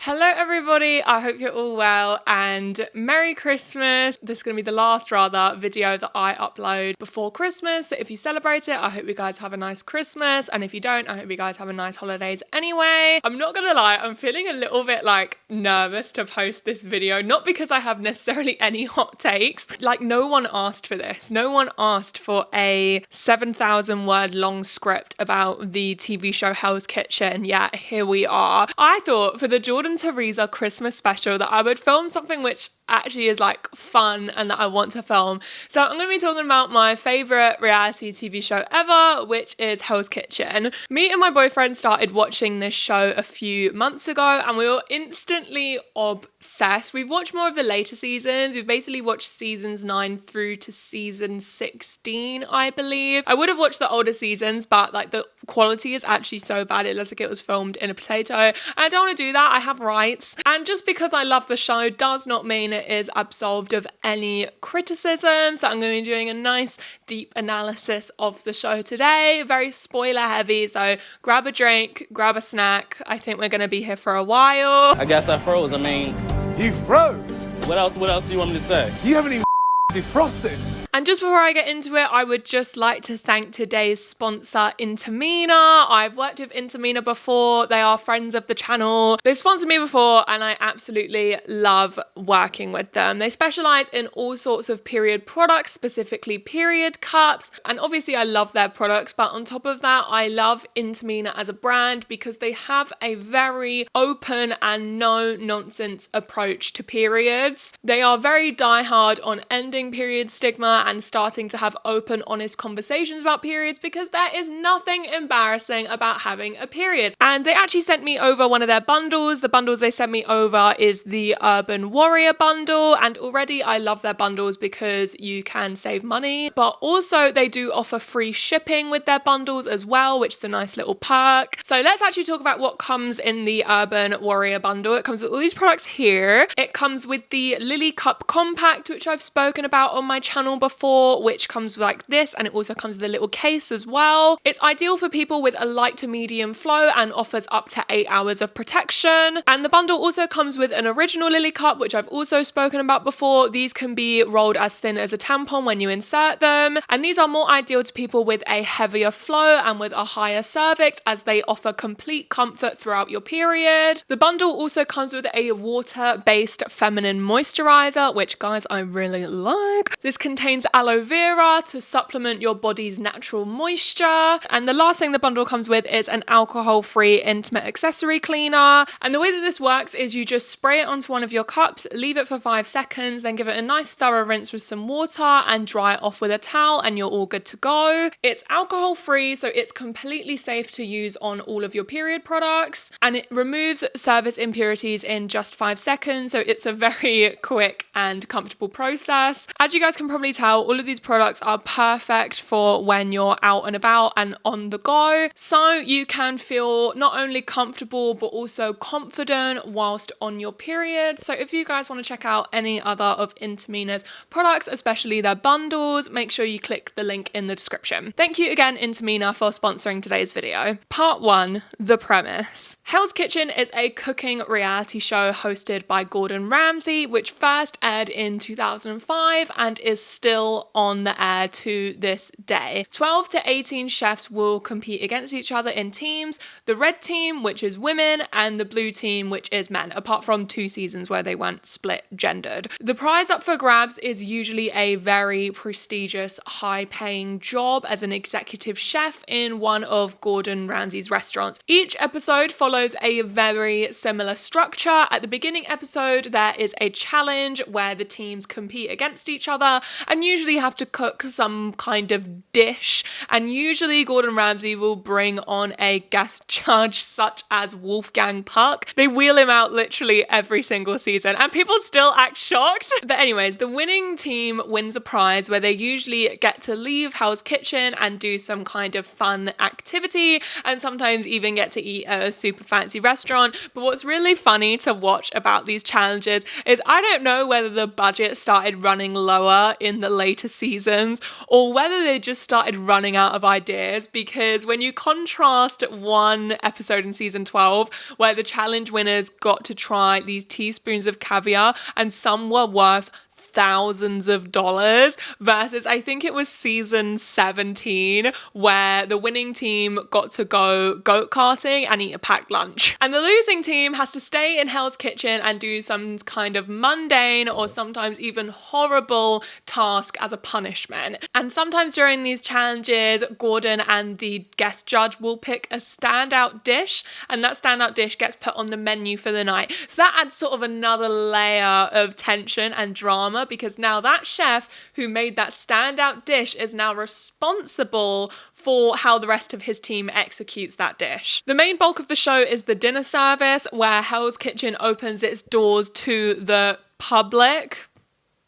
Hello everybody, I hope you're all well and Merry Christmas. This is going to be the last video that I upload before Christmas. So if you celebrate it, I hope you guys have a nice Christmas, and if you don't, I hope you guys have a nice holidays anyway. I'm not gonna lie, I'm feeling a little bit nervous to post this video, not because I have necessarily any hot takes. No one asked for this. No one asked for a 7,000 word long script about the TV show Hell's Kitchen, yet here we are. I thought for the Theresa Christmas special that I would film something which actually is fun and that I want to film. So I'm going to be talking about my favourite reality TV show ever, which is Hell's Kitchen. Me and my boyfriend started watching this show a few months ago and we were instantly obsessed. We've watched more of the later seasons. We've basically watched seasons 9 through to season 16, I believe. I would have watched the older seasons, but the quality is actually so bad it looks like it was filmed in a potato. And I don't want to do that. I have rights. And just because I love the show does not mean it is absolved of any criticism. So I'm going to be doing a nice deep analysis of the show today. Very spoiler heavy. So grab a drink, grab a snack. I think we're going to be here for a while. I guess I froze. I mean... You froze? What else do you want me to say? You haven't even defrosted. And just before I get into it, I would just like to thank today's sponsor, Intermina. I've worked with Intermina before. They are friends of the channel. They've sponsored me before and I absolutely love working with them. They specialize in all sorts of period products, specifically period cups. And obviously I love their products, but on top of that, I love Intermina as a brand because they have a very open and no nonsense approach to periods. They are very diehard on ending period stigma and starting to have open, honest conversations about periods because there is nothing embarrassing about having a period. And they actually sent me over one of their bundles. The bundles they sent me over is the Urban Warrior bundle, and already I love their bundles because you can save money, but also they do offer free shipping with their bundles as well, which is a nice little perk. So let's actually talk about what comes in the Urban Warrior bundle. It comes with all these products here. It comes with the Lily Cup Compact, which I've spoken about on my channel before, which comes like this, and it also comes with a little case as well. It's ideal for people with a light to medium flow and offers up to 8 hours of protection. And the bundle also comes with an original Lily Cup, which I've also spoken about before. These can be rolled as thin as a tampon when you insert them, and these are more ideal to people with a heavier flow and with a higher cervix, as they offer complete comfort throughout your period. The bundle also comes with a water-based feminine moisturizer, which guys I really like. This contains aloe vera to supplement your body's natural moisture. And the last thing the bundle comes with is an alcohol-free intimate accessory cleaner. And the way that this works is you just spray it onto one of your cups, leave it for 5 seconds, then give it a nice thorough rinse with some water and dry it off with a towel, and you're all good to go. It's alcohol-free, so it's completely safe to use on all of your period products, and it removes surface impurities in just 5 seconds, so it's a very quick and comfortable process. As you guys can probably tell, all of these products are perfect for when you're out and about and on the go, so you can feel not only comfortable but also confident whilst on your period. So if you guys want to check out any other of Intermina's products, especially their bundles, make sure you click the link in the description. Thank you again, Intermina, for sponsoring today's video. Part 1, the premise. Hell's Kitchen is a cooking reality show hosted by Gordon Ramsay, which first aired in 2005 and is still on the air to this day. 12 to 18 chefs will compete against each other in teams, the red team, which is women, and the blue team, which is men, apart from 2 seasons where they weren't split gendered. The prize up for grabs is usually a very prestigious, high-paying job as an executive chef in one of Gordon Ramsay's restaurants. Each episode follows a very similar structure. At the beginning episode, there is a challenge where the teams compete against each other and usually have to cook some kind of dish, and usually Gordon Ramsay will bring on a guest judge such as Wolfgang Puck. They wheel him out literally every single season and people still act shocked. But anyways, the winning team wins a prize where they usually get to leave Hell's Kitchen and do some kind of fun activity, and sometimes even get to eat at a super fancy restaurant. But what's really funny to watch about these challenges is I don't know whether the budget started running lower in the later seasons, or whether they just started running out of ideas, because when you contrast one episode in season 12 where the challenge winners got to try these teaspoons of caviar and some were worth thousands of dollars versus I think it was season 17 where the winning team got to go go-karting and eat a packed lunch. And the losing team has to stay in Hell's Kitchen and do some kind of mundane or sometimes even horrible task as a punishment. And sometimes during these challenges, Gordon and the guest judge will pick a standout dish, and that standout dish gets put on the menu for the night. So that adds sort of another layer of tension and drama, because now that chef who made that standout dish is now responsible for how the rest of his team executes that dish. The main bulk of the show is the dinner service, where Hell's Kitchen opens its doors to the public.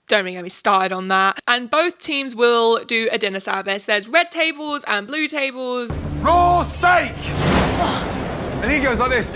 Don't even get me started on that. And both teams will do a dinner service. There's red tables and blue tables. Raw steak! And he goes like this,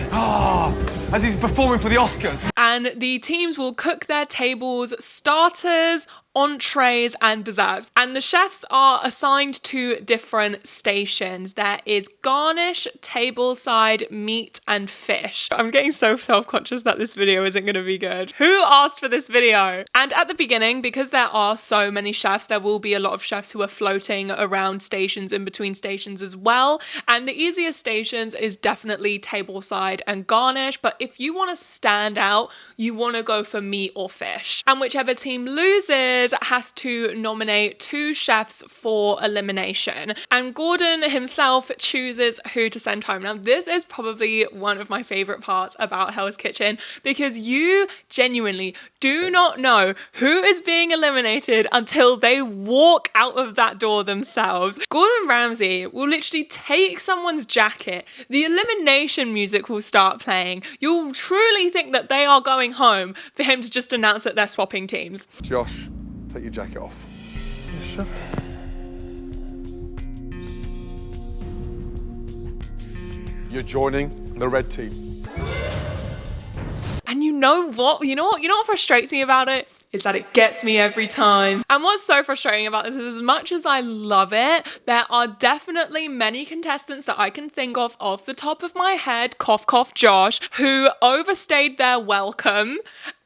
as he's performing for the Oscars. And the teams will cook their tables, starters, entrees and desserts. And the chefs are assigned to different stations. There is garnish, tableside, meat and fish. I'm getting so self-conscious that this video isn't going to be good. Who asked for this video? And at the beginning, because there are so many chefs, there will be a lot of chefs who are floating around stations in between stations as well. And the easiest stations is definitely tableside and garnish. But if you want to stand out, you want to go for meat or fish. And whichever team loses has to nominate 2 chefs for elimination. And Gordon himself chooses who to send home. Now, this is probably one of my favorite parts about Hell's Kitchen, because you genuinely do not know who is being eliminated until they walk out of that door themselves. Gordon Ramsay will literally take someone's jacket, the elimination music will start playing, you'll truly think that they are going home for him to just announce that they're swapping teams. Josh, take your jacket off. Yes, sir. You're joining the red team. And you know what frustrates me about it? Is that it gets me every time. And what's so frustrating about this is, as much as I love it, there are definitely many contestants that I can think of off the top of my head, cough cough Josh, who overstayed their welcome,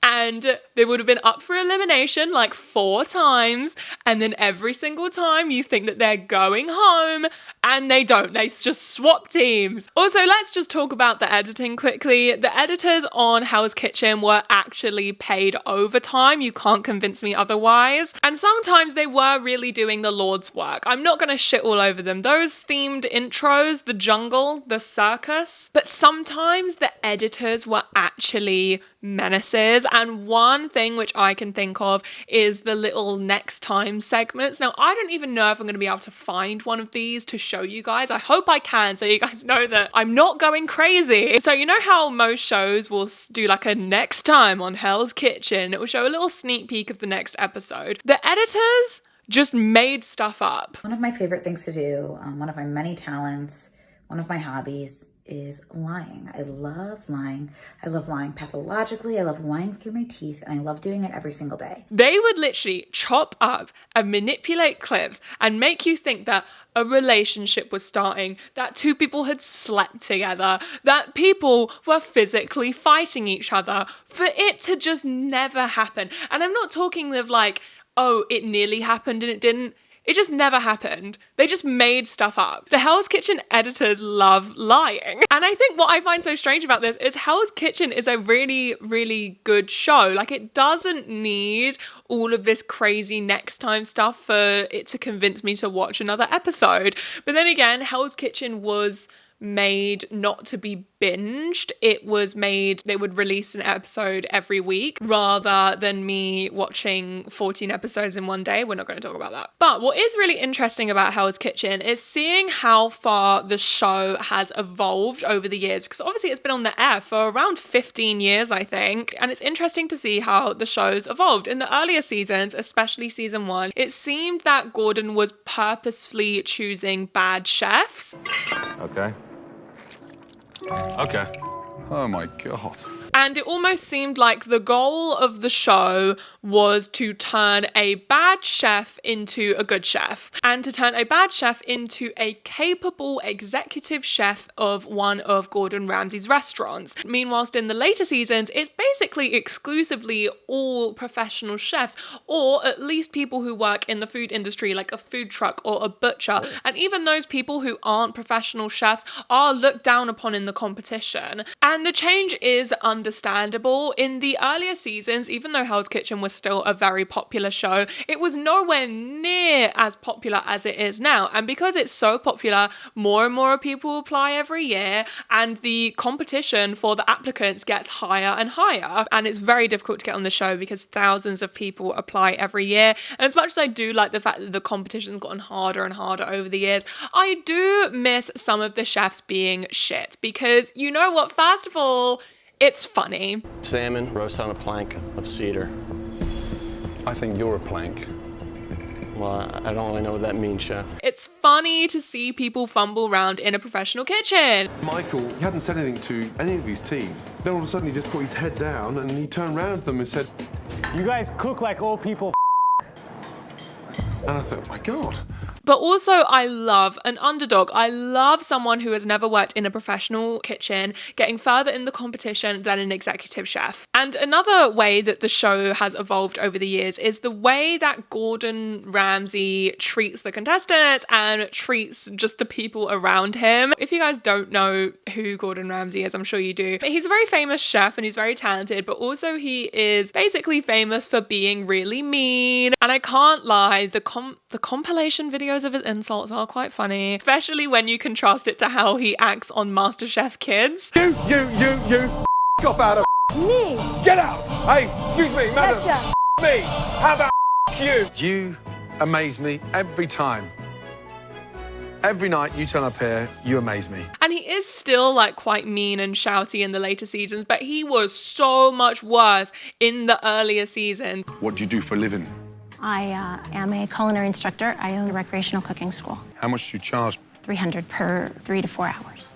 and they would have been up for elimination like 4 times, and then every single time you think that they're going home and they don't. They just swap teams. Also, let's just talk about the editing quickly. The editors on Hell's Kitchen were actually paid overtime. You can't convince me otherwise. And sometimes they were really doing the Lord's work. I'm not going to shit all over them. Those themed intros, the jungle, the circus. But sometimes the editors were actually menaces. And one thing which I can think of is the little next time segments. Now, I don't even know if I'm going to be able to find one of these to show you guys. I hope I can, so you guys know that I'm not going crazy. So you know how most shows will do like a next time on Hell's Kitchen? It will show a little sneak peek of the next episode. The editors just made stuff up. One of my favorite things to do, one of my many talents, one of my hobbies is lying. I love lying. I love lying pathologically. I love lying through my teeth, and I love doing it every single day. They would literally chop up and manipulate clips and make you think that a relationship was starting, that 2 people had slept together, that people were physically fighting each other, for it to just never happen. And I'm not talking of like, oh, it nearly happened and it didn't. It just never happened. They just made stuff up. The Hell's Kitchen editors love lying. And I think what I find so strange about this is Hell's Kitchen is a really, really good show. Like, it doesn't need all of this crazy next time stuff for it to convince me to watch another episode. But then again, Hell's Kitchen was made not to be binged. It was made, they would release an episode every week rather than me watching 14 episodes in one day. We're not going to talk about that. But what is really interesting about Hell's Kitchen is seeing how far the show has evolved over the years, because obviously it's been on the air for around 15 years, I think. And it's interesting to see how the show's evolved. In the earlier seasons, especially season 1, it seemed that Gordon was purposefully choosing bad chefs. Okay. Okay. Oh my God. And it almost seemed like the goal of the show was to turn a bad chef into a good chef, and to turn a bad chef into a capable executive chef of one of Gordon Ramsay's restaurants. Meanwhile, in the later seasons, it's basically exclusively all professional chefs, or at least people who work in the food industry, like a food truck or a butcher. And even those people who aren't professional chefs are looked down upon in the competition. And the change is understandable. In the earlier seasons, even though Hell's Kitchen was still a very popular show, it was nowhere near as popular as it is now. And because it's so popular, more and more people apply every year, and the competition for the applicants gets higher and higher. And it's very difficult to get on the show because thousands of people apply every year. And as much as I do like the fact that the competition's gotten harder and harder over the years, I do miss some of the chefs being shit, because you know what, first of all, it's funny. Salmon roasted on a plank of cedar. I think you're a plank. Well, I don't really know what that means, chef. It's funny to see people fumble around in a professional kitchen. Michael, he hadn't said anything to any of his team. Then all of a sudden he just put his head down and he turned around to them and said, "You guys cook like old people." and I thought, my God. But also, I love an underdog. I love someone who has never worked in a professional kitchen getting further in the competition than an executive chef. And another way that the show has evolved over the years is the way that Gordon Ramsay treats the contestants and treats just the people around him. If you guys don't know who Gordon Ramsay is, I'm sure you do. But he's a very famous chef and he's very talented, but also he is basically famous for being really mean. And I can't lie, the compilation videos of his insults are quite funny, especially when you contrast it to how he acts on MasterChef Kids. You, off out of Me? Get out! Hey, excuse me, madam. Yes, chef. Me. How about you? You amaze me every time. Every night you turn up here, you amaze me. And he is still like quite mean and shouty in the later seasons, but he was so much worse in the earlier seasons. What do you do for a living? I am a culinary instructor. I own a recreational cooking school. How much do you charge? $300 per 3 to 4 hours.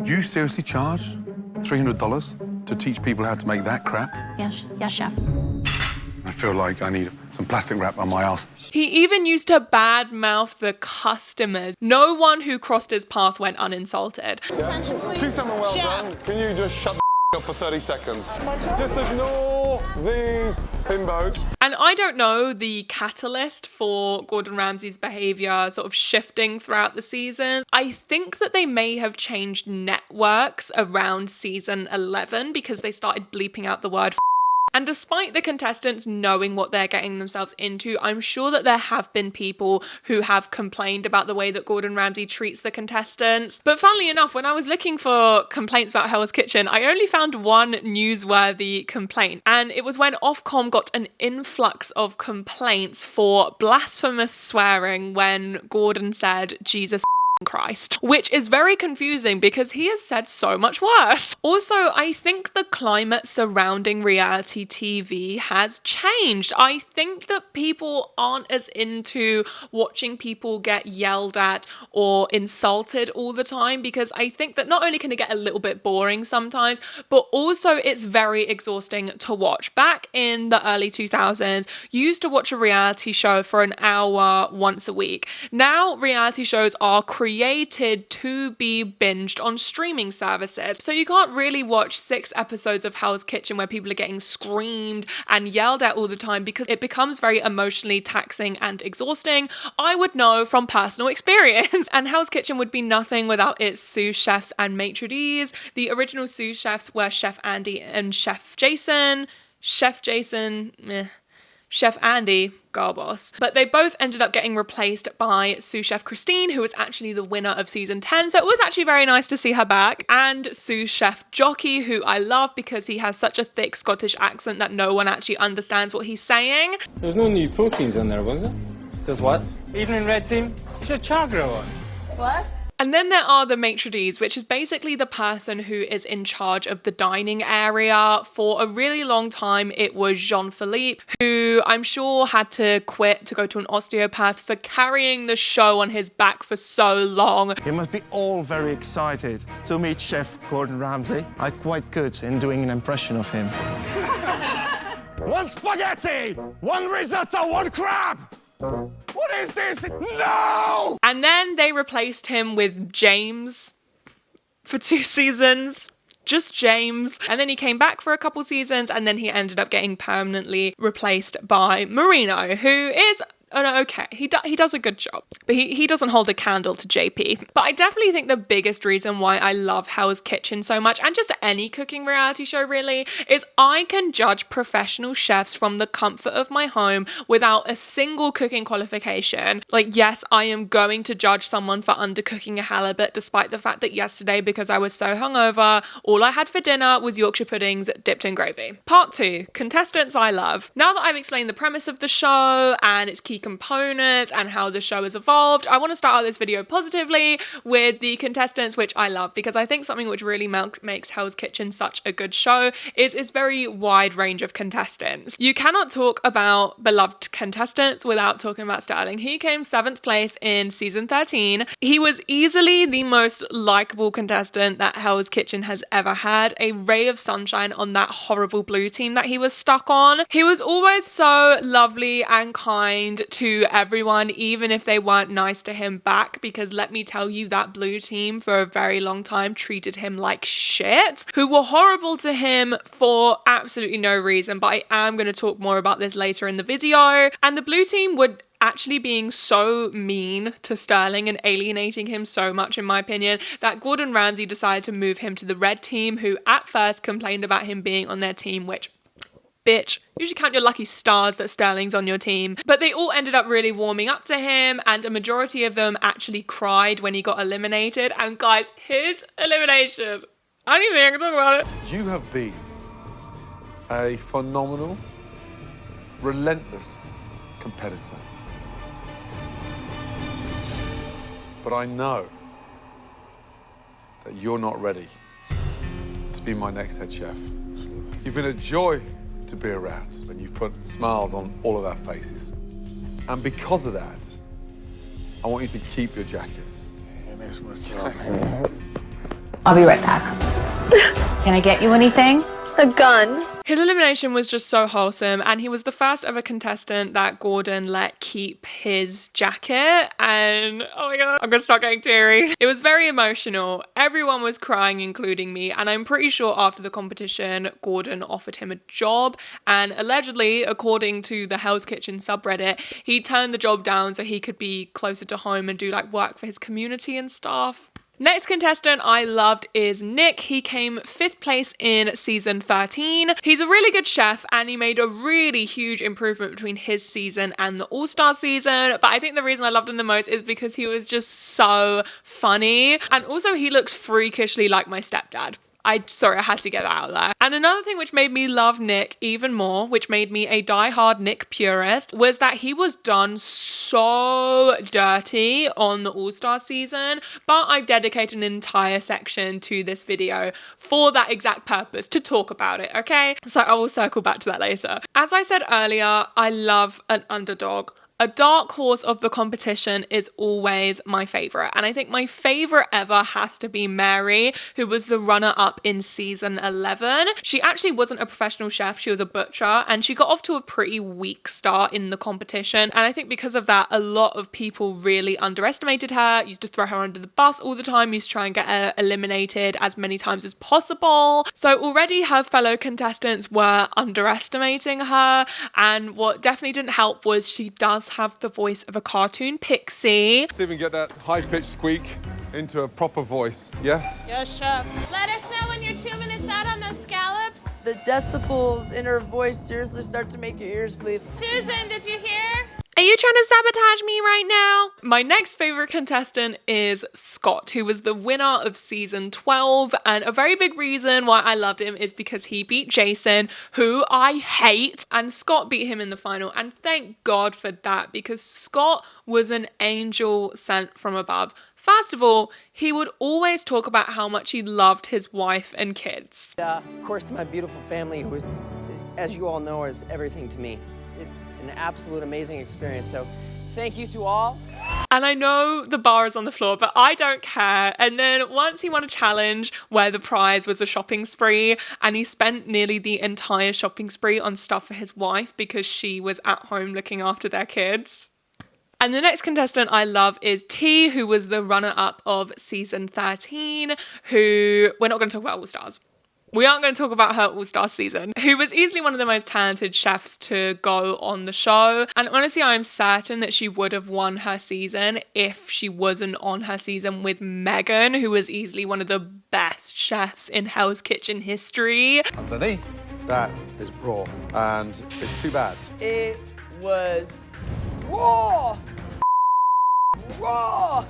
You seriously charge $300 to teach people how to make that crap? Yes, chef. I feel like I need some plastic wrap on my ass. He even used to badmouth the customers. No one who crossed his path went uninsulted. Do something well done. Can you just shut the up for 30 seconds? Just ignore these bimbos. And I don't know the catalyst for Gordon Ramsay's behaviour sort of shifting throughout the seasons. I think that they may have changed networks around season 11 because they started bleeping out the word and despite the contestants knowing what they're getting themselves into, I'm sure that there have been people who have complained about the way that Gordon Ramsay treats the contestants. But funnily enough, when I was looking for complaints about Hell's Kitchen, I only found one newsworthy complaint. And it was when Ofcom got an influx of complaints for blasphemous swearing when Gordon said, "Jesus Christ," which is very confusing because he has said so much worse. Also, I think the climate surrounding reality TV has changed. I think that people aren't as into watching people get yelled at or insulted all the time because I think that not only can it get a little bit boring sometimes, but also it's very exhausting to watch. Back in the early 2000s, you used to watch a reality show for an hour once a week. Now, reality shows are created to be binged on streaming services. So you can't really watch 6 episodes of Hell's Kitchen where people are getting screamed and yelled at all the time because it becomes very emotionally taxing and exhausting. I would know from personal experience. And Hell's Kitchen would be nothing without its sous chefs and maitre d's. The original sous chefs were Chef Andy and Chef Jason. Chef Andy, Garboss. But they both ended up getting replaced by sous chef Christine, who was actually the winner of season 10. So it was actually very nice to see her back. And sous chef Jockey, who I love because he has such a thick Scottish accent that no one actually understands what he's saying. There's no new proteins in there, was it? Does what? Evening Red Team, she's a char grower. What? And then there are the maitre d's, which is basically the person who is in charge of the dining area. For a really long time, it was Jean-Philippe, who I'm sure had to quit to go to an osteopath for carrying the show on his back for so long. You must be all very excited to meet Chef Gordon Ramsay. I'm quite good in doing an impression of him. 1 spaghetti, 1 risotto, 1 crab. What is this? No! And then they replaced him with James for 2 seasons. Just James. And then he came back for a couple seasons, and then he ended up getting permanently replaced by Marino, who is okay. He does a good job, but he doesn't hold a candle to JP. But I definitely think the biggest reason why I love Hell's Kitchen so much, and just any cooking reality show really, is I can judge professional chefs from the comfort of my home without a single cooking qualification. Like, yes, I am going to judge someone for undercooking a halibut, despite the fact that yesterday, because I was so hungover, all I had for dinner was Yorkshire puddings dipped in gravy. Part 2, contestants I love. Now that I've explained the premise of the show and its key components and how the show has evolved, I want to start out this video positively with the contestants, which I love, because I think something which really makes Hell's Kitchen such a good show is its very wide range of contestants. You cannot talk about beloved contestants without talking about Sterling. He came 7th place in season 13. He was easily the most likable contestant that Hell's Kitchen has ever had, a ray of sunshine on that horrible blue team that he was stuck on. He was always so lovely and kind to everyone, even if they weren't nice to him back, because let me tell you, that blue team for a very long time treated him like shit, who were horrible to him for absolutely no reason. But I am going to talk more about this later in the video. And the blue team would actually being so mean to Sterling and alienating him so much, in my opinion, that Gordon Ramsay decided to move him to the red team, who at first complained about him being on their team, which, bitch, you should count your lucky stars that Sterling's on your team. But they all ended up really warming up to him, and a majority of them actually cried when he got eliminated. And guys, his elimination, I don't even think I can talk about it. You have been a phenomenal, relentless competitor. But I know that you're not ready to be my next head chef. You've been a joy to be around, and you've put smiles on all of our faces. And because of that, I want you to keep your jacket. I'll be right back. Can I get you anything? A gun. His elimination was just so wholesome, and he was the first ever contestant that Gordon let keep his jacket, and oh my god, I'm gonna start getting teary. It was very emotional. Everyone was crying, including me, and I'm pretty sure after the competition, Gordon offered him a job, and allegedly, according to the Hell's Kitchen subreddit, he turned the job down so he could be closer to home and do like work for his community and stuff. Next contestant I loved is Nick. He came 5th place in season 13. He's a really good chef, and he made a really huge improvement between his season and the All-Star season. But I think the reason I loved him the most is because he was just so funny. And also he looks freakishly like my stepdad. Sorry, I had to get that out there. And another thing which made me love Nick even more, which made me a die-hard Nick purist, was that he was done so dirty on the All-Star season, but I've dedicated an entire section to this video for that exact purpose, to talk about it, okay? So I will circle back to that later. As I said earlier, I love an underdog. A dark horse of the competition is always my favourite, and I think my favourite ever has to be Mary, who was the runner-up in season 11. She actually wasn't a professional chef, she was a butcher, and she got off to a pretty weak start in the competition, and I think because of that, a lot of people really underestimated her, used to throw her under the bus all the time, used to try and get her eliminated as many times as possible. So already her fellow contestants were underestimating her, and what definitely didn't help was she does have the voice of a cartoon pixie. See if we can get that high-pitched squeak into a proper voice. Yes? Yes, chef. Let us know when you're 2 minutes out on those scallops. The decibels in her voice seriously start to make your ears bleed. Susan, did you hear? Are you trying to sabotage me right now? My next favorite contestant is Scott, who was the winner of season 12. And a very big reason why I loved him is because he beat Jason, who I hate. And Scott beat him in the final. And thank God for that, because Scott was an angel sent from above. First of all, he would always talk about how much he loved his wife and kids. Of course, to my beautiful family, who is, as you all know, is everything to me. It's an absolute amazing experience. So thank you to all. And I know the bar is on the floor, but I don't care. And then once he won a challenge where the prize was a shopping spree, and he spent nearly the entire shopping spree on stuff for his wife because she was at home looking after their kids. And the next contestant I love is T, who was the runner-up of season 13, who, we're not going to talk about All Stars. We aren't going to talk about her All-Star season, who was easily one of the most talented chefs to go on the show. And honestly, I'm certain that she would have won her season if she wasn't on her season with Megan, who was easily one of the best chefs in Hell's Kitchen history. Underneath, that is raw, and it's too bad. It was raw. Raw.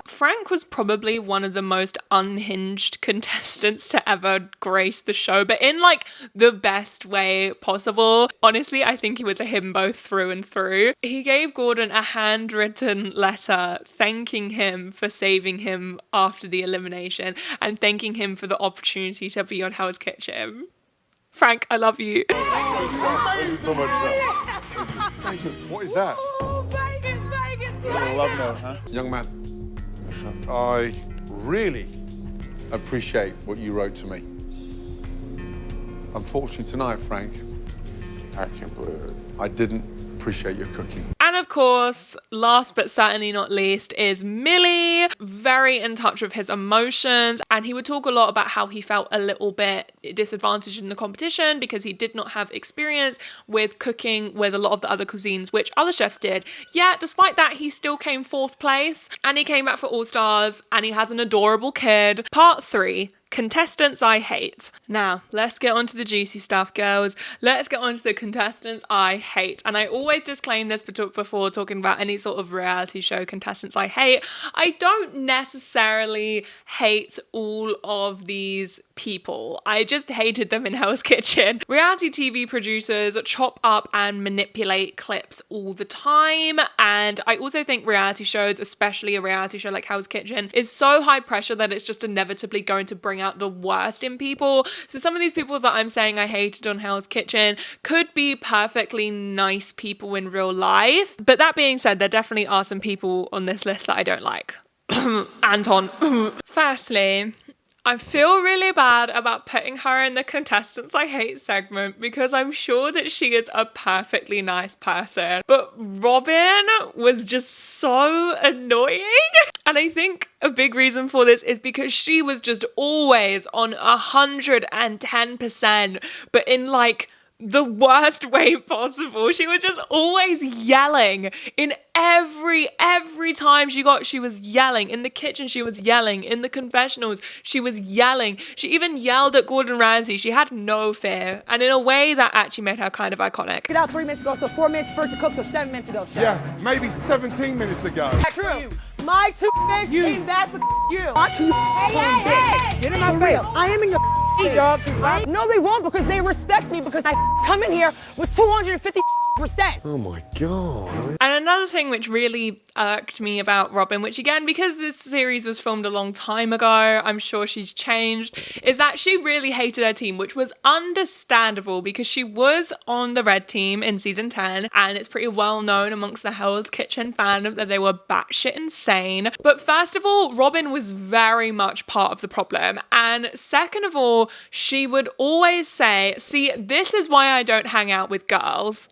Frank was probably one of the most unhinged contestants to ever grace the show, but in like the best way possible. Honestly, I think he was a himbo through and through. He gave Gordon a handwritten letter thanking him for saving him after the elimination and thanking him for the opportunity to be on Hell's Kitchen. Frank, I love you. Thank you so much. Thank you. What is that? A love note, huh? Young man, I really appreciate what you wrote to me. Unfortunately tonight, Frank, I can't believe it. I didn't appreciate your cooking. And of course, last but certainly not least is Millie, very in touch with his emotions, and he would talk a lot about how he felt a little bit disadvantaged in the competition because he did not have experience with cooking with a lot of the other cuisines, which other chefs did. Yet, despite that, he still came 4th place, and he came back for All Stars, and he has an adorable kid. Part 3. Contestants I hate. Now, let's get on to the juicy stuff, girls. Let's get on to the contestants I hate. And I always disclaim this before talking about any sort of reality show contestants I hate. I don't necessarily hate all of these people. I just hated them in Hell's Kitchen. Reality TV producers chop up and manipulate clips all the time. And I also think reality shows, especially a reality show like Hell's Kitchen, is so high pressure that it's just inevitably going to bring out the worst in people. So some of these people that I'm saying I hated on Hell's Kitchen could be perfectly nice people in real life. But that being said, there definitely are some people on this list that I don't like. Anton. Firstly, I feel really bad about putting her in the contestants I hate segment because I'm sure that she is a perfectly nice person. But Robin was just so annoying. And I think a big reason for this is because she was just always on 110%, but in like the worst way possible. She was just always yelling in every time she was yelling. In the kitchen, she was yelling. In the confessionals, she was yelling. She even yelled at Gordon Ramsay. She had no fear. And in a way that actually made her kind of iconic. Get out 3 minutes ago, so 4 minutes for it to cook, so 7 minutes ago, chef. Yeah, maybe 17 minutes ago. True. My 2 fish came back with you. Hey. Get in my face. I am in your dog. No, they won't because they respect me because I come in here with 250%. Oh my God. And another thing which really irked me about Robin, which again, because this series was filmed a long time ago, I'm sure she's changed, is that she really hated her team, which was understandable because she was on the red team in season 10, and it's pretty well known amongst the Hell's Kitchen fandom that they were batshit insane. But first of all, Robin was very much part of the problem. And second of all, she would always say, see, this is why I don't hang out with girls.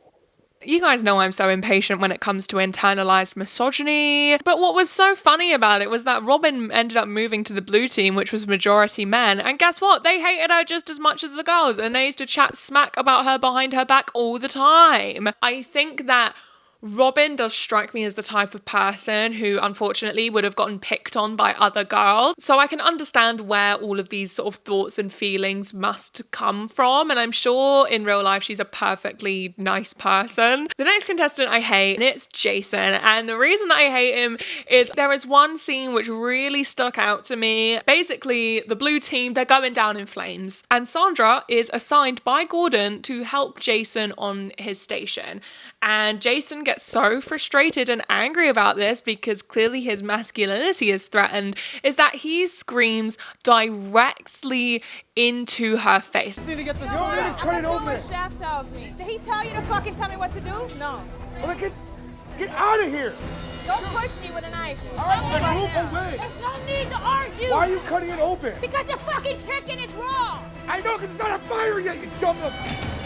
You guys know I'm so impatient when it comes to internalized misogyny. But what was so funny about it was that Robin ended up moving to the blue team, which was majority men. And guess what? They hated her just as much as the girls. And they used to chat smack about her behind her back all the time. I think that Robin does strike me as the type of person who unfortunately would have gotten picked on by other girls. So I can understand where all of these sort of thoughts and feelings must come from. And I'm sure in real life she's a perfectly nice person. The next contestant I hate, and it's Jason. And the reason I hate him is there is one scene which really stuck out to me. Basically, the blue team, they're going down in flames. And Sandra is assigned by Gordon to help Jason on his station. And Jason gets so frustrated and angry about this because clearly his masculinity is threatened, is that he screams directly into her face. I'm doing what Chef tells me. Did he tell you to fucking tell me what to do? No. Well, get out of here. Don't push me with a knife. All right, move away. There's no need to argue. Why are you cutting it open? Because your fucking chicken is raw. I know, because it's not on fire yet, you dumb little...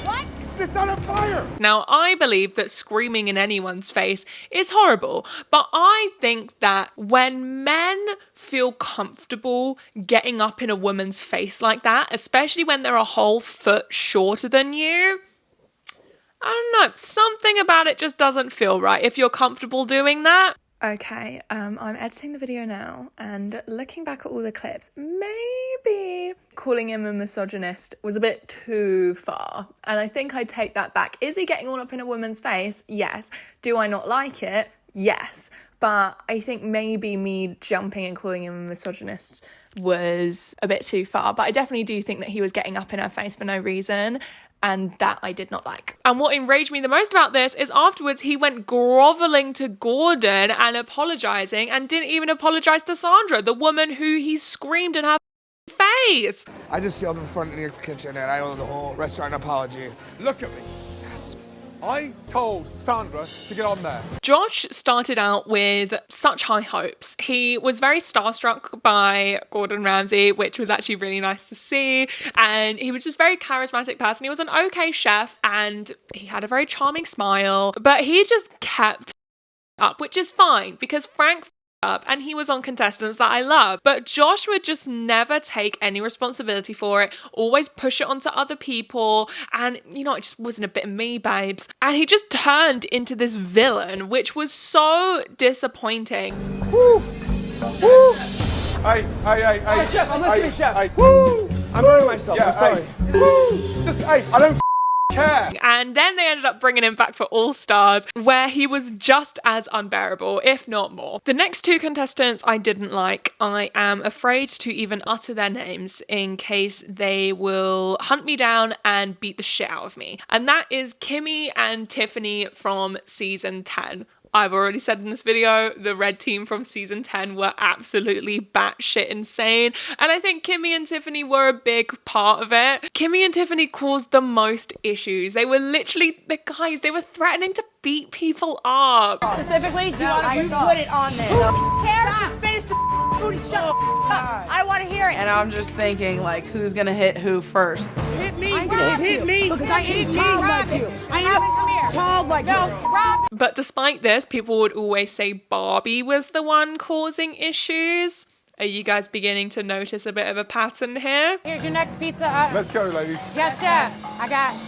What? It's not on fire. Now, I believe that screaming in anyone's face is horrible, but I think that when men feel comfortable getting up in a woman's face like that, especially when they're a whole foot shorter than you, I don't know, something about it just doesn't feel right if you're comfortable doing that. Okay, I'm editing the video now, and looking back at all the clips, maybe calling him a misogynist was a bit too far, and I think I'd take that back. Is he getting all up in a woman's face? Yes. Do I not like it? Yes. But I think maybe me jumping and calling him a misogynist was a bit too far, but I definitely do think that he was getting up in her face for no reason, and that I did not like. And what enraged me the most about this is afterwards he went groveling to Gordon and apologizing, and didn't even apologize to Sandra, the woman who he screamed in her face. I just yelled in front of the kitchen and I owe the whole restaurant an apology. Look at me. Yes. I told Sandra to get on there. Josh started out with such high hopes. He was very starstruck by Gordon Ramsay, which was actually really nice to see. And he was just a very charismatic person. He was an okay chef and he had a very charming smile, but he just kept up, which is fine because Frank up and he was on Contestants that I love, but Josh would just never take any responsibility for it, always push it onto other people, and you know, it just wasn't a bit of me, babes. And he just turned into this villain, which was so disappointing. Woo! Woo! Hey, Chef, I'm listening, Chef. Woo! I'm burning myself, I'm sorry. Woo! Just, I don't care. And then they ended up bringing him back for All Stars, where he was just as unbearable, if not more. The next two contestants I didn't like. I am afraid to even utter their names in case they will hunt me down and beat the shit out of me. And that is Kimmy and Tiffany from season 10. I've already said in this video, the red team from season 10 were absolutely batshit insane. And I think Kimmy and Tiffany were a big part of it. Kimmy and Tiffany caused the most issues. They were literally, they were threatening to beat people up. Specifically, do you want to put it on there? Who cares? Just finish the food and shut up. I want to hear it. And I'm just thinking, like, who's gonna hit who first? Hit me. I'm gonna hit me. Because I ain't child like you. I ain't child like you. Rob. But despite this, people would always say Barbie was the one causing issues. Are you guys beginning to notice a bit of a pattern here? Here's your next pizza. Let's go, ladies. Yes, chef. I got it.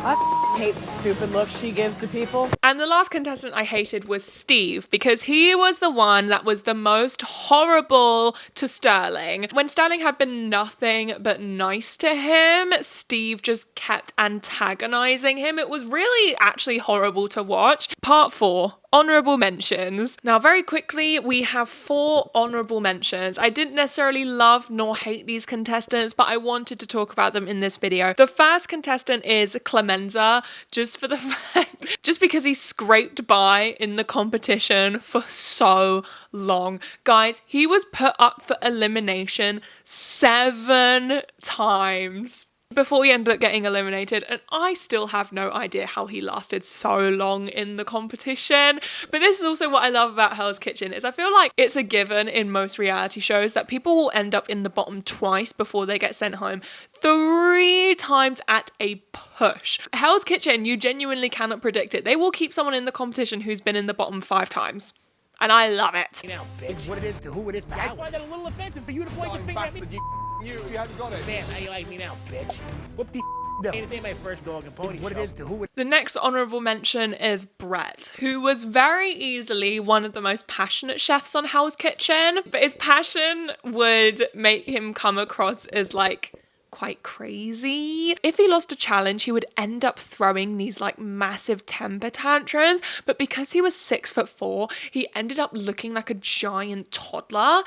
I hate the stupid look she gives to people. And the last contestant I hated was Steve, because he was the one that was the most horrible to Sterling. When Sterling had been nothing but nice to him, Steve just kept antagonizing him. It was really actually horrible to watch. Part 4. Honourable mentions. Now, very quickly, we have 4 honourable mentions. I didn't necessarily love nor hate these contestants, but I wanted to talk about them in this video. The first contestant is Clemenza, just for the fact, just because he scraped by in the competition for so long. Guys, he was put up for elimination 7 times before he ended up getting eliminated, and I still have no idea how he lasted so long in the competition. But this is also what I love about Hell's Kitchen, is I feel like it's a given in most reality shows that people will end up in the bottom twice before they get sent home, 3 times at a push. Hell's Kitchen, you genuinely cannot predict it. They will keep someone in the competition who's been in the bottom 5 times. And I love it. You know, bitch. What it is to who it is to how. I find that a little offensive for you to point your finger at me. You haven't got it. Man, how you like me now, bitch? Whoop the This ain't my first dog and pony. What it is to who it. The next honourable mention is Brett, who was very easily one of the most passionate chefs on Hell's Kitchen, but his passion would make him come across as like quite crazy. If he lost a challenge, he would end up throwing these like massive temper tantrums, but because he was 6'4", he ended up looking like a giant toddler.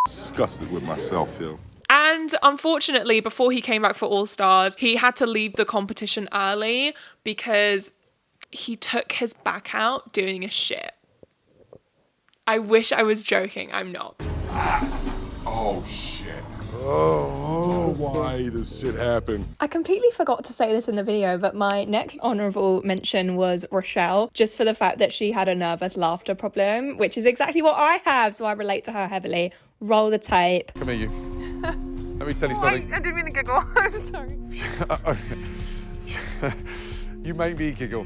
Disgusted with myself, Phil. And unfortunately, before he came back for All Stars, he had to leave the competition early because he took his back out doing a shit. I wish I was joking. I'm not. Oh, shit. Oh, why does shit happen? I completely forgot to say this in the video, but my next honourable mention was Rochelle, just for the fact that she had a nervous laughter problem, which is exactly what I have, so I relate to her heavily. Roll the tape. Come here, you. Let me tell you something. I didn't mean to giggle. I'm sorry. You make me giggle.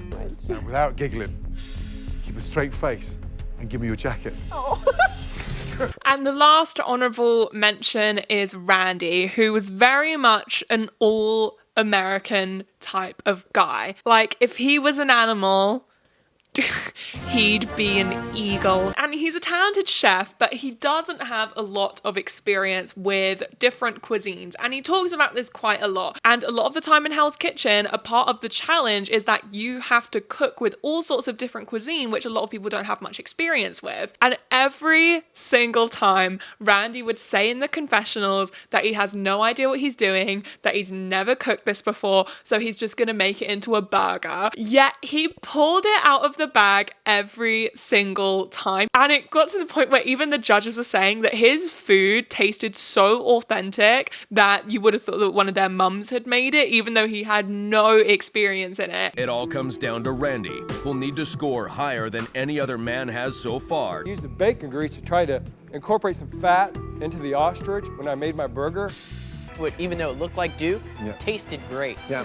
Now, without giggling, keep a straight face and give me your jacket. Oh. And the last honourable mention is Randy, who was very much an all-American type of guy. Like, if he was an animal, he'd be an eagle. And he's a talented chef, but he doesn't have a lot of experience with different cuisines. And he talks about this quite a lot. And a lot of the time in Hell's Kitchen, a part of the challenge is that you have to cook with all sorts of different cuisine, which a lot of people don't have much experience with. And every single time, Randy would say in the confessionals that he has no idea what he's doing, that he's never cooked this before, so he's just gonna make it into a burger. Yet he pulled it out of the bag every single time, and it got to the point where even the judges were saying that his food tasted so authentic that you would have thought that one of their mums had made it, even though he had no experience in it. It all comes down to Randy, who'll need to score higher than any other man has so far. I used the bacon grease to try to incorporate some fat into the ostrich when I made my burger. Even though it looked like Duke, tasted great. Yeah.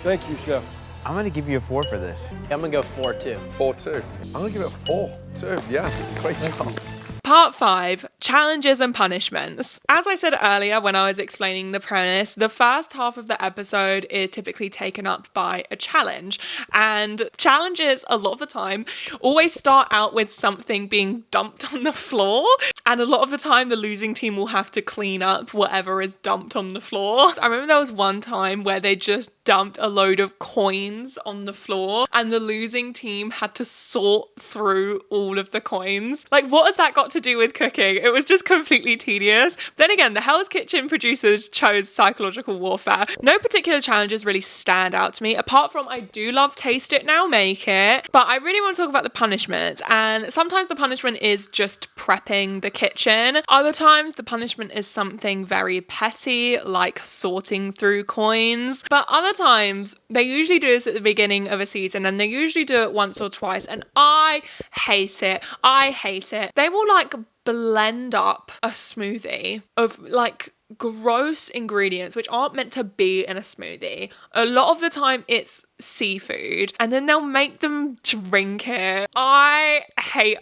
Thank you, Chef. I'm gonna give you a 4 for this. I'm gonna go 4 too. 4 too. I'm gonna give it a 4 too. Yeah, great job. Part 5, challenges and punishments. As I said earlier when I was explaining the premise, the first half of the episode is typically taken up by a challenge. And challenges, a lot of the time, always start out with something being dumped on the floor. And a lot of the time, the losing team will have to clean up whatever is dumped on the floor. I remember there was one time where they just dumped a load of coins on the floor and the losing team had to sort through all of the coins. Like, what has that got to do with cooking? It was just completely tedious. Then again, the Hell's Kitchen producers chose psychological warfare. No particular challenges really stand out to me, apart from I do love Taste It Now, Make It. But I really want to talk about the punishment. And sometimes the punishment is just prepping the kitchen. Other times the punishment is something very petty, like sorting through coins. But other times they usually do this at the beginning of a season, and they usually do it once or twice, and I hate it. I hate it. They will like blend up a smoothie of like gross ingredients which aren't meant to be in a smoothie. A lot of the time it's seafood, and then they'll make them drink it. I hate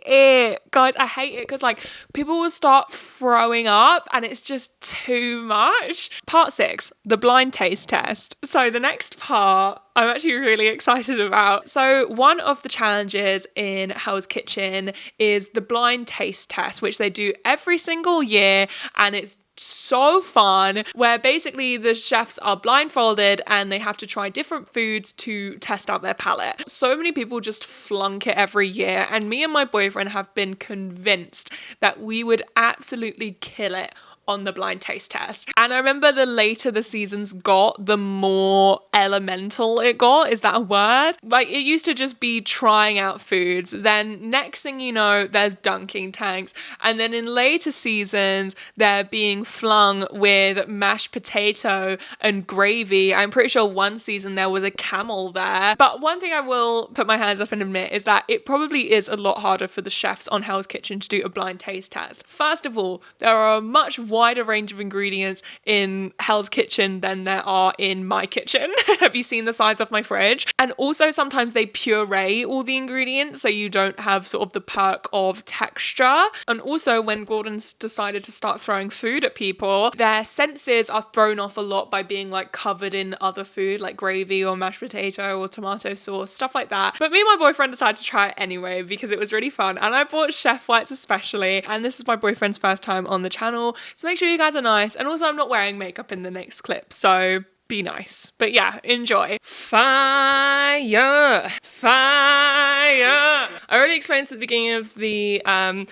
it, guys. I hate it because like people will start throwing up and it's just too much. Part 6, the blind taste test. So the next part I'm actually really excited about. So one of the challenges in Hell's Kitchen is the blind taste test, which they do every single year, and it's so fun, where basically the chefs are blindfolded and they have to try different foods to test out their palate. So many people just flunk it every year, and me and my boyfriend have been convinced that we would absolutely kill it on the blind taste test. And I remember the later the seasons got, the more elemental it got. Is that a word? Like, it used to just be trying out foods. Then next thing you know, there's dunking tanks. And then in later seasons, they're being flung with mashed potato and gravy. I'm pretty sure one season there was a camel there. But one thing I will put my hands up and admit is that it probably is a lot harder for the chefs on Hell's Kitchen to do a blind taste test. First of all, there are a much wider range of ingredients in Hell's Kitchen than there are in my kitchen. Have you seen the size of my fridge? And also sometimes they puree all the ingredients so you don't have sort of the perk of texture. And also when Gordon's decided to start throwing food at people, their senses are thrown off a lot by being like covered in other food like gravy or mashed potato or tomato sauce, stuff like that. But me and my boyfriend decided to try it anyway because it was really fun, and I bought Chef Whites especially, and this is my boyfriend's first time on the channel, so make sure you guys are nice. And also I'm not wearing makeup in the next clip, so be nice. But yeah, enjoy. Fire. Fire. I already explained this at the beginning of the fire.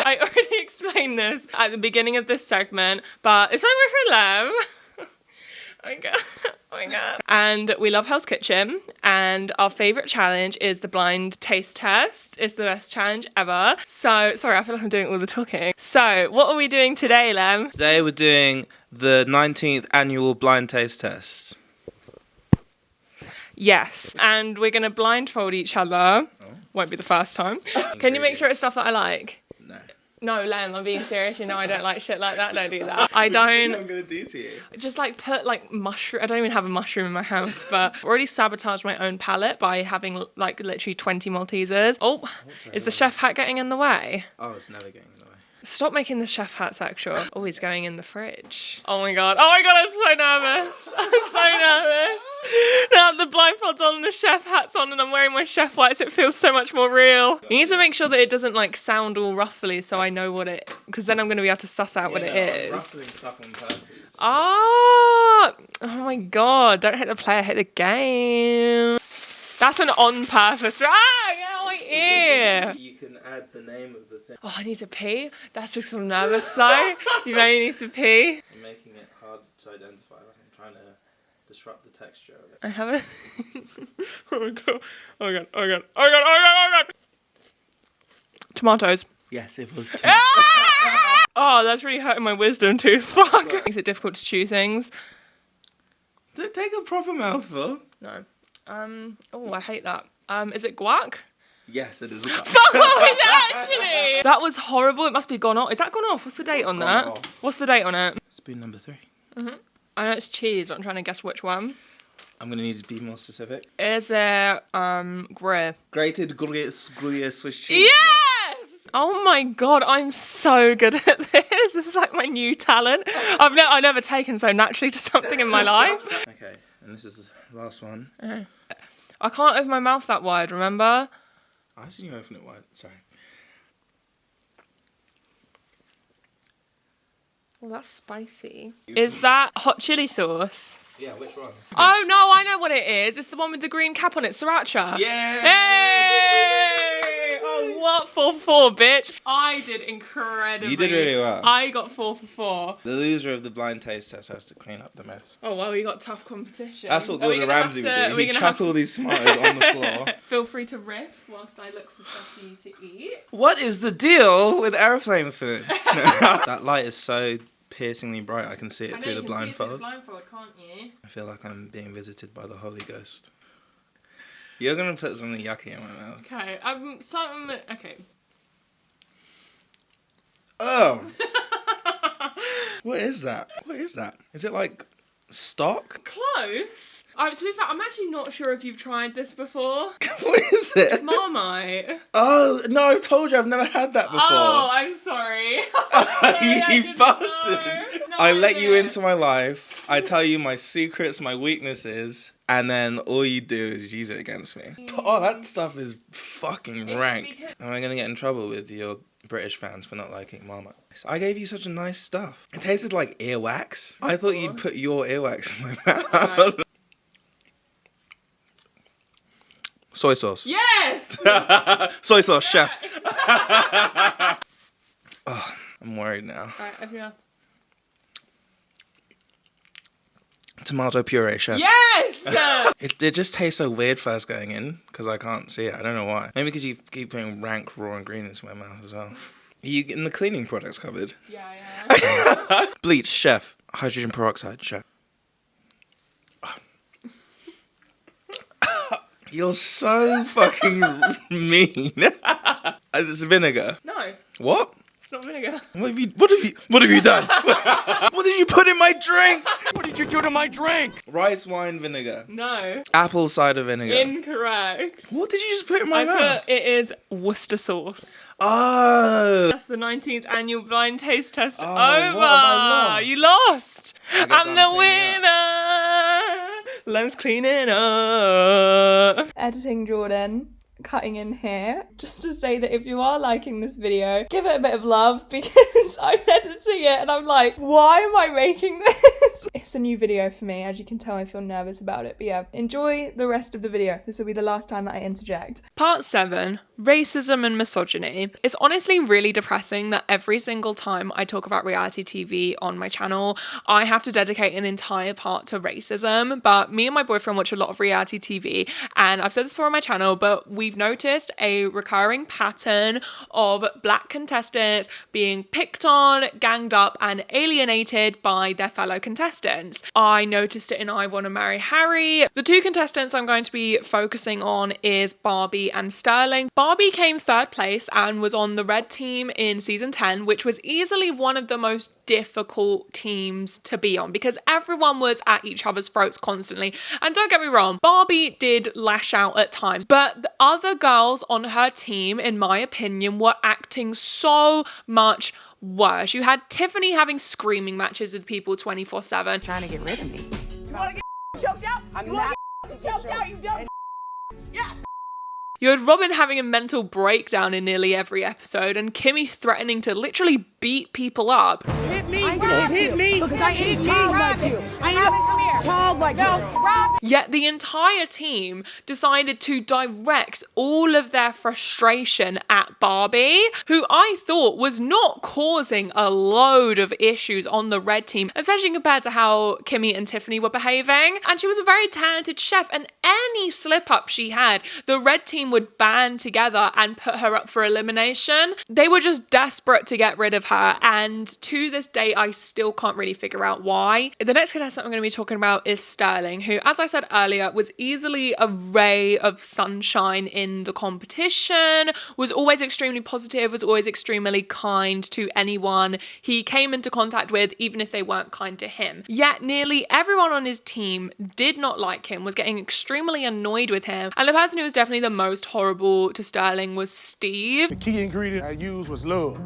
I already explained this at the beginning of this segment, but it's over for love. Oh my god. Oh my god. And we love Hell's Kitchen, and our favourite challenge is the blind taste test. It's the best challenge ever. So, sorry, I feel like I'm doing all the talking. So, what are we doing today, Lem? Today we're doing the 19th annual blind taste test. Yes, and we're going to blindfold each other. Won't be the first time. Can you make sure it's stuff that I like? No, Lem, I'm being serious. You know I don't like shit like that. Don't do that. I don't. I'm gonna do to you. Just like put like mushroom. I don't even have a mushroom in my house, but I've already sabotaged my own palate by having like literally 20 Maltesers. Oh, is the chef hat getting in the way? Oh, it's never getting in the way. Stop making the chef hat sexual. Oh, he's going in the fridge. Oh my god. Oh my god, I'm so nervous. I'm so nervous. Now the blindfold's on and the chef hat's on and I'm wearing my chef whites, it feels so much more real. You need to make sure that it doesn't like sound all ruffly so I know what it, because then I'm going to be able to suss out what it is. Ruffling stuff on purpose. Oh my god, don't hit the player, hit the game. That's an on purpose. Ah, get out of my ear. You can add the name of the thing. Oh, I need to pee? That's just I'm nervous though. You know you need to pee. I'm making it hard to identify, like I'm trying to disrupt the texture of it. I haven't. Oh my god. Oh my god. Oh my god. Oh my god. Oh my god. Oh my god. Tomatoes. Yes, it was. Oh, that's really hurting my wisdom tooth. Fuck. Makes it difficult to chew things. Take a proper mouthful. No. Oh, I hate that. Is it guac? Yes, it is. Fuck off, is it actually? That was horrible. It must be gone off. Is that gone off? What's the date on that? Off. What's the date on it? Spoon number 3. I know it's cheese, but I'm trying to guess which one. I'm gonna need to be more specific. Is it Gruyere? Grated Gruyere Swiss cheese. Yes! Oh my god, I'm so good at this. This is like my new talent. I've never taken so naturally to something in my life. Okay, and this is the last one. I can't open my mouth that wide, remember? I seen you open it wide. Sorry. Well, that's spicy. Is that hot chili sauce? Yeah, which one? Oh no, I know what it is. It's the one with the green cap on it, sriracha. Yeah. Hey! Oh, what 4 for 4, bitch? I did incredibly. You did really well. I got 4 for 4. The loser of the blind taste test has to clean up the mess. Oh well, we got tough competition. That's what Gordon Ramsay would do. He'd chuck all these tomatoes on the floor. Feel free to riff whilst I look for stuff for you to eat. What is the deal with aeroplane food? That light is so piercingly bright, I can see it through the blindfold. See it through the blindfold, can't you? I feel like I'm being visited by the Holy Ghost. You're gonna put something yucky in my mouth. Okay, okay. Oh! What is that? What is that? Is it like stock? Close. To be fair, I'm actually not sure if you've tried this before. What is it? It's Marmite. Oh, no, I've told you I've never had that before. Oh, I'm sorry. You bastard. No, I let you into my life. I tell you my secrets, my weaknesses, and then all you do is use it against me. Oh, that stuff is fucking rank. Am I going to get in trouble with your British fans for not liking Marmite? I gave you such a nice stuff. It tasted like earwax. I thought you'd put your earwax in my mouth. Right. Soy sauce. Yes! Soy sauce, chef. Oh, I'm worried now. Alright, open your mouth. Tomato puree, chef. Yes! It just tastes so weird first going in, because I can't see it. I don't know why. Maybe because you keep putting rank raw ingredients in my mouth as well. Are you getting the cleaning products covered? Yeah. Bleach, chef. Hydrogen peroxide, chef. You're so fucking mean. It's vinegar. No. What? It's not vinegar. What have you done? What did you put in my drink? What did you do to my drink? Rice wine vinegar. No. Apple cider vinegar. Incorrect. What did you just put in my mouth? It is Worcester sauce. Oh. That's the 19th annual blind taste test over. What have I lost? You lost. I'm the cleaning winner. Lem's cleaning up. Editing Jordan. cutting in here just to say that if you are liking this video, give it a bit of love, because I'm editing it and I'm like, why am I making this? It's a new video for me. As you can tell, I feel nervous about it. But yeah, enjoy the rest of the video. This will be the last time that I interject. Part 7, racism and misogyny. It's honestly really depressing that every single time I talk about reality TV on my channel, I have to dedicate an entire part to racism. But me and my boyfriend watch a lot of reality TV, and I've said this before on my channel, but we've noticed a recurring pattern of black contestants being picked on, ganged up, and alienated by their fellow contestants. I noticed it in I Want to Marry Harry. The two contestants I'm going to be focusing on is Barbie and Sterling. Barbie came 3rd place and was on the red team in season 10, which was easily one of the most difficult teams to be on because everyone was at each other's throats constantly. And don't get me wrong, Barbie did lash out at times, but the other girls on her team, in my opinion, were acting so much worse. You had Tiffany having screaming matches with people 24/7. Trying to get rid of me. You want to get choked out? I'm you not want to get choked out, you dumb yeah. You had Robin having a mental breakdown in nearly every episode, and Kimmy threatening to literally beat people up. Hit me, hit me, because I ain't a child like you. I ain't a child like you. Yet the entire team decided to direct all of their frustration at Barbie, who I thought was not causing a load of issues on the red team, especially compared to how Kimmy and Tiffany were behaving. And she was a very talented chef, and any slip up she had, the red team would band together and put her up for elimination. They were just desperate to get rid of her, and to this day I still can't really figure out why. The next contestant I'm going to be talking about is Sterling, who, as I said earlier, was easily a ray of sunshine in the competition, was always extremely positive, was always extremely kind to anyone he came into contact with, even if they weren't kind to him. Yet nearly everyone on his team did not like him, was getting extremely annoyed with him, and the person who was definitely the most horrible to Sterling was Steve. The key ingredient I used was love.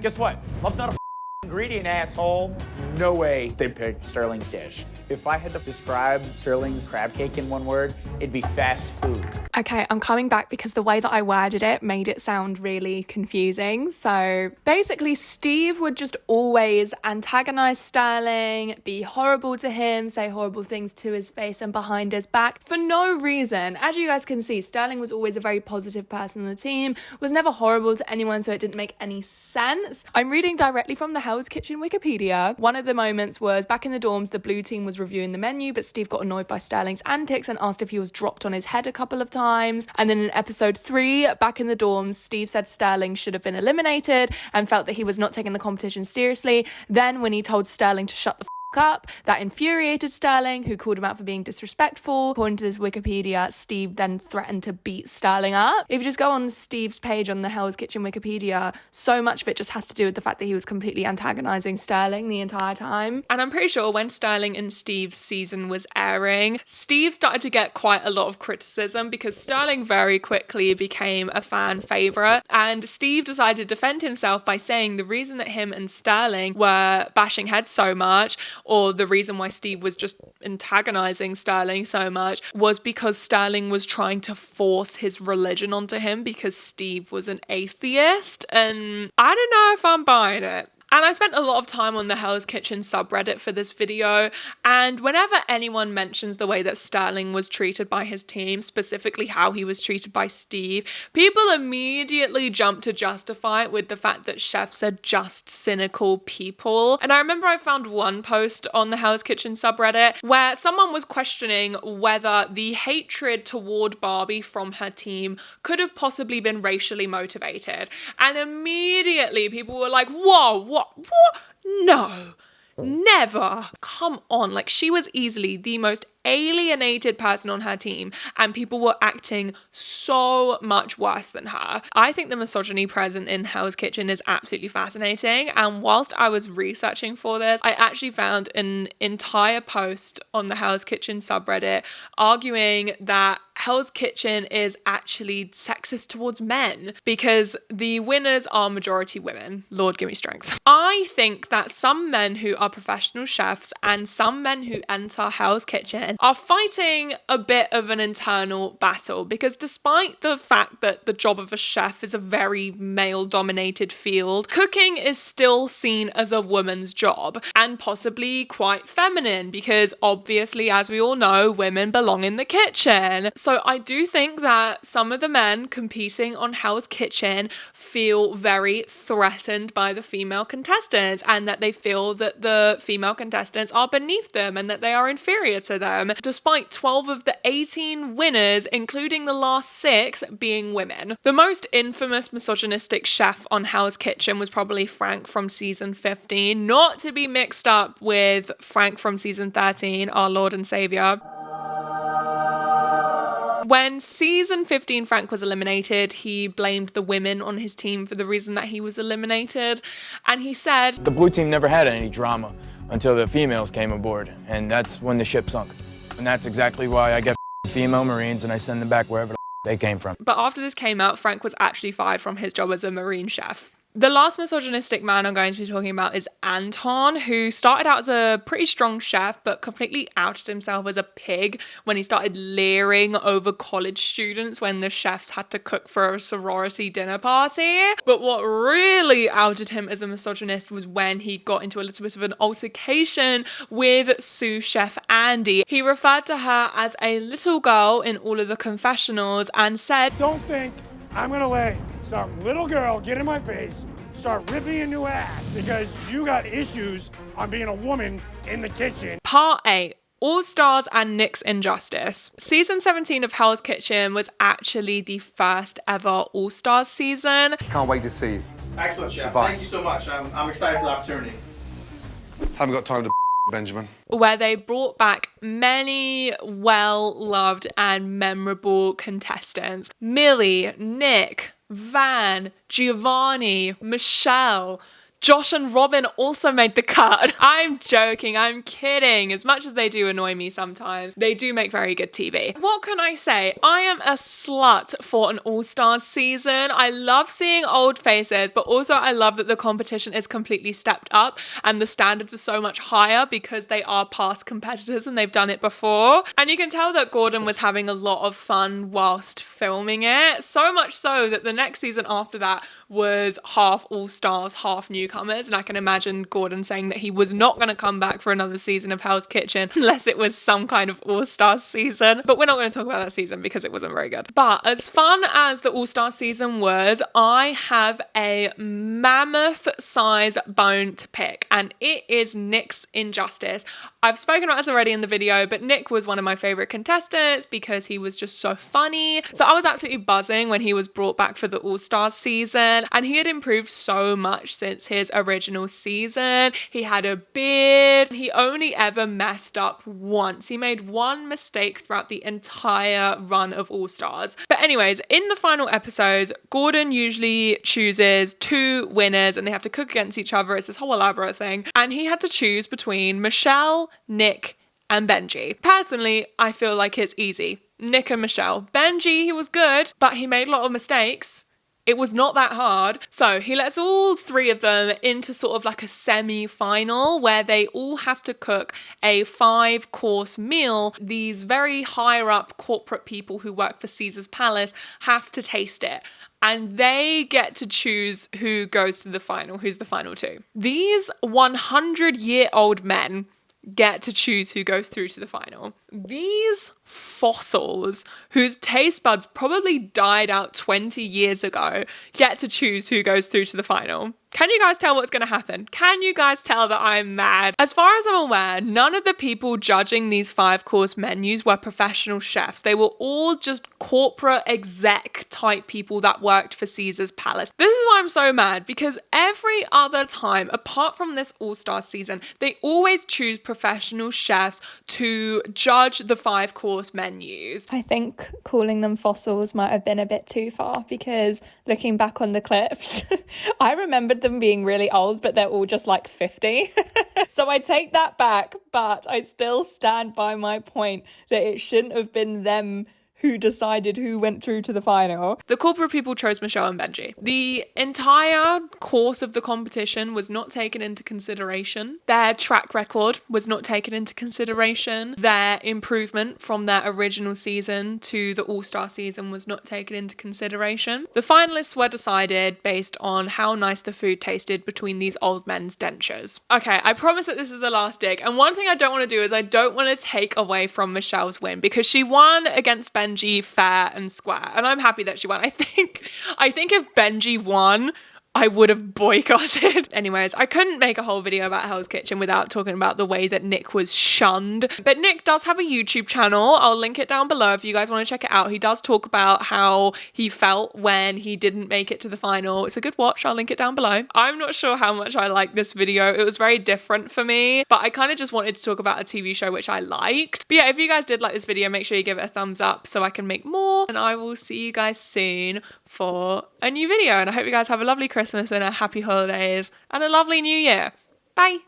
Guess what? Love's not a ingredient, asshole. No way they picked Sterling's dish. If I had to describe Sterling's crab cake in one word, it'd be fast food. Okay, I'm coming back because the way that I worded it made it sound really confusing. So basically, Steve would just always antagonize Sterling, be horrible to him, say horrible things to his face and behind his back for no reason. As you guys can see, Sterling was always a very positive person on the team, was never horrible to anyone, so it didn't make any sense. I'm reading directly from the Hell's Kitchen Wikipedia. One of the moments was back in the dorms, the blue team was reviewing the menu, but Steve got annoyed by Sterling's antics and asked if he was dropped on his head a couple of times. And then in episode 3, back in the dorms, Steve said Sterling should have been eliminated and felt that he was not taking the competition seriously. Then when he told Sterling to shut the up, that infuriated Sterling, who called him out for being disrespectful. According to this Wikipedia, Steve then threatened to beat Sterling up. If you just go on Steve's page on the Hell's Kitchen Wikipedia, so much of it just has to do with the fact that he was completely antagonizing Sterling the entire time. And I'm pretty sure when Sterling and Steve's season was airing, Steve started to get quite a lot of criticism because Sterling very quickly became a fan favorite, and Steve decided to defend himself by saying the reason that him and Sterling were bashing heads so much, or the reason why Steve was just antagonizing Sterling so much, was because Sterling was trying to force his religion onto him because Steve was an atheist. And I don't know if I'm buying it. And I spent a lot of time on the Hell's Kitchen subreddit for this video, and whenever anyone mentions the way that Sterling was treated by his team, specifically how he was treated by Steve, people immediately jump to justify it with the fact that chefs are just cynical people. And I remember I found one post on the Hell's Kitchen subreddit where someone was questioning whether the hatred toward Barbie from her team could have possibly been racially motivated. And immediately people were like, whoa, what? No, never. Come on, like, she was easily the most alienated person on her team, and people were acting so much worse than her. I think the misogyny present in Hell's Kitchen is absolutely fascinating, and whilst I was researching for this, I actually found an entire post on the Hell's Kitchen subreddit arguing that Hell's Kitchen is actually sexist towards men because the winners are majority women. Lord, give me strength. I think that some men who are professional chefs and some men who enter Hell's Kitchen are fighting a bit of an internal battle because despite the fact that the job of a chef is a very male-dominated field, cooking is still seen as a woman's job and possibly quite feminine because obviously, as we all know, women belong in the kitchen. So I do think that some of the men competing on Hell's Kitchen feel very threatened by the female contestants and that they feel that the female contestants are beneath them and that they are inferior to them, despite 12 of the 18 winners, including the last 6, being women. The most infamous misogynistic chef on Hell's Kitchen was probably Frank from season 15, not to be mixed up with Frank from season 13, our Lord and Saviour. When season 15 Frank was eliminated, he blamed the women on his team for the reason that he was eliminated. And he said, "The blue team never had any drama until the females came aboard, and that's when the ship sunk. And that's exactly why I get female Marines and I send them back wherever they came from." But after this came out, Frank was actually fired from his job as a Marine chef. The last misogynistic man I'm going to be talking about is Anton, who started out as a pretty strong chef, but completely outed himself as a pig when he started leering over college students when the chefs had to cook for a sorority dinner party. But what really outed him as a misogynist was when he got into a little bit of an altercation with sous chef Andy. He referred to her as a little girl in all of the confessionals and said, "Don't think I'm gonna let some little girl get in my face, start ripping a new ass because you got issues on being a woman in the kitchen." Part 8. All Stars and Nick's Injustice. Season 17 of Hell's Kitchen was actually the first ever All Stars season. Can't wait to see you. Excellent, Chef. Goodbye. Thank you so much. I'm excited for the opportunity. Haven't got time to Benjamin. Where they brought back many well-loved and memorable contestants. Millie, Nick, Van, Giovanni, Michelle, Josh and Robin also made the cut. I'm joking, I'm kidding. As much as they do annoy me sometimes, they do make very good TV. What can I say? I am a slut for an All-Stars season. I love seeing old faces, but also I love that the competition is completely stepped up and the standards are so much higher because they are past competitors and they've done it before. And you can tell that Gordon was having a lot of fun whilst filming it. So much so that the next season after that was half All-Stars, half newcomers, and I can imagine Gordon saying that he was not going to come back for another season of Hell's Kitchen unless it was some kind of All-Stars season. But we're not going to talk about that season because it wasn't very good. But as fun as the All-Stars season was, I have a mammoth size bone to pick, and it is Nick's Injustice. I've spoken about this already in the video, but Nick was one of my favorite contestants because he was just so funny. So I was absolutely buzzing when he was brought back for the All-Stars season, and he had improved so much since his original season. He had a beard. He only ever messed up once. He made one mistake throughout the entire run of All-Stars. But anyways, in the final episodes, Gordon usually chooses 2 winners and they have to cook against each other. It's this whole elaborate thing. And he had to choose between Michelle, Nick, and Benji. Personally, I feel like it's easy. Nick and Michelle. Benji, he was good, but he made a lot of mistakes. It was not that hard. So he lets all 3 of them into sort of like a semi-final where they all have to cook a 5-course meal. These very higher up corporate people who work for Caesar's Palace have to taste it. And they get to choose who goes to the final, who's the final 2. These 100-year-old men get to choose who goes through to the final. These fossils, whose taste buds probably died out 20 years ago, get to choose who goes through to the final. Can you guys tell what's going to happen? Can you guys tell that I'm mad? As far as I'm aware, none of the people judging these 5-course menus were professional chefs. They were all just corporate exec type people that worked for Caesar's Palace. This is why I'm so mad, because every other time, apart from this All-Star season, they always choose professional chefs to judge the 5-course menus. I think calling them fossils might have been a bit too far, because looking back on the clips, I remembered them being really old, but they're all just like 50. So I take that back, but I still stand by my point that it shouldn't have been them who decided who went through to the final. The corporate people chose Michelle and Benji. The entire course of the competition was not taken into consideration. Their track record was not taken into consideration. Their improvement from their original season to the All-Star season was not taken into consideration. The finalists were decided based on how nice the food tasted between these old men's dentures. Okay, I promise that this is the last dig. And one thing I don't want to do is I don't want to take away from Michelle's win because she won against Benji fair and square. And I'm happy that she won. I think if Benji won, I would have boycotted. Anyways, I couldn't make a whole video about Hell's Kitchen without talking about the way that Nick was shunned. But Nick does have a YouTube channel. I'll link it down below if you guys want to check it out. He does talk about how he felt when he didn't make it to the final. It's a good watch. I'll link it down below. I'm not sure how much I like this video. It was very different for me, but I kind of just wanted to talk about a TV show which I liked. But yeah, if you guys did like this video, make sure you give it a thumbs up so I can make more. And I will see you guys soon for a new video. And I hope you guys have a lovely Christmas and a happy holidays and a lovely new year. Bye.